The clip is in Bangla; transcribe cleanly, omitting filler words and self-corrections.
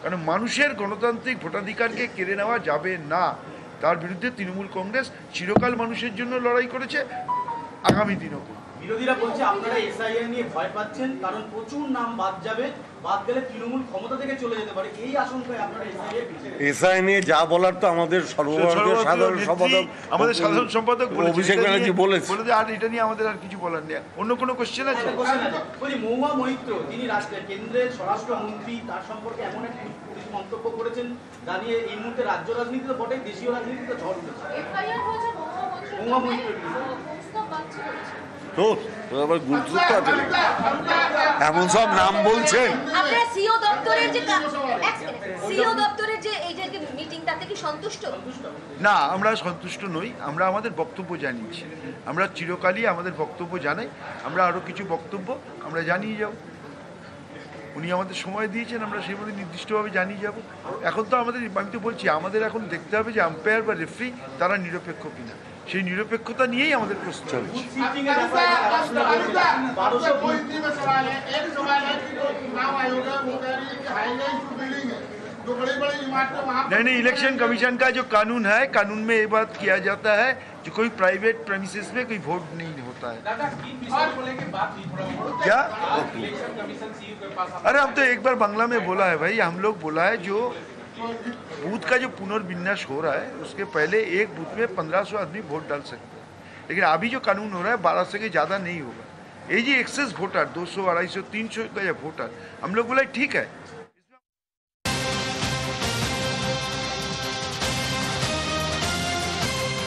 কারণ মানুষের গণতান্ত্রিক ভোটাধিকারকে কেড়ে নেওয়া যাবে না। তার বিরুদ্ধে তৃণমূল কংগ্রেস চিরকাল মানুষের জন্য লড়াই করেছে, আগামী দিনও করবে। বিরোধীরা বলছে আপনারা এসআইআর নিয়ে ভয় পাচ্ছেন, কারণ প্রচুর নাম বাদ যাবে, বাদ গেলে তৃণমূল ক্ষমতা থেকে চলে যেতে পারে, এই আশঙ্কায় আপনারা এসআই নিয়ে যা বলার তো আমাদের সর্বভারতীয় সাধারণ সম্পাদক, আমাদের সাধারণ সম্পাদক অভিষেক ব্যানার্জি বলেছে। আর এটা নিয়ে আমাদের আর কিছু বলার নেই। অন্য কোনো কোশ্চেন আছে? মহুয়া মৈত্র, তিনি কেন্দ্রের স্বরাষ্ট্রমন্ত্রী, তার সম্পর্কে এমন এক মন্তব্য করেছেন যা নিয়ে এই মুহূর্তে রাজ্য রাজনীতিতে বটে, দেশীয় রাজনীতিতে ঝড় উঠেছে। মহুয়া মৈত্র তো আবার গুরুত্ব আছে, এমন সব নাম বলছেন। আপনারা সিও দপ্তরের যে এই যে মিটিং, তাতে কি সন্তুষ্ট? না, আমরা সন্তুষ্ট নই। আমরা আমাদের বক্তব্য জানিয়েছি, আমরা চিরকালই আমাদের বক্তব্য জানাই। আমরা আরও কিছু বক্তব্য আমরা জানিয়ে যাব। উনি আমাদের সময় দিয়েছেন, আমরা সেইভাবে নির্দিষ্টভাবে জানিয়ে যাব। এখন তো আমাদের, আমি তো বলছি, আমাদের এখন দেখতে হবে যে আম্পায়ার বা রেফারি তারা নিরপেক্ষ কিনা। সেই নিরপেক্ষতা নিয়েই আমাদের প্রশ্ন চলছে। नहीं, इलेक्शन कमीशन का जो कानून है, कानून में ये बात किया जाता है जो कोई प्राइवेट प्रेमिसेस में कोई वोट नहीं होता है। क्या? अरे हम तो एक बार बांग्ला में बोला है भाई, हम लोग बोला है जो बूथ का जो पुनर्विन्यास हो रहा है उसके पहले एक बूथ में 1500 आदमी वोट डाल सकते हैं, लेकिन अभी जो कानून हो रहा है 1200 के ज़्यादा नहीं होगा। ये जी एक्सेस वोटर 200, 250, 300 का या वोटर, हम लोग बोला ठीक है,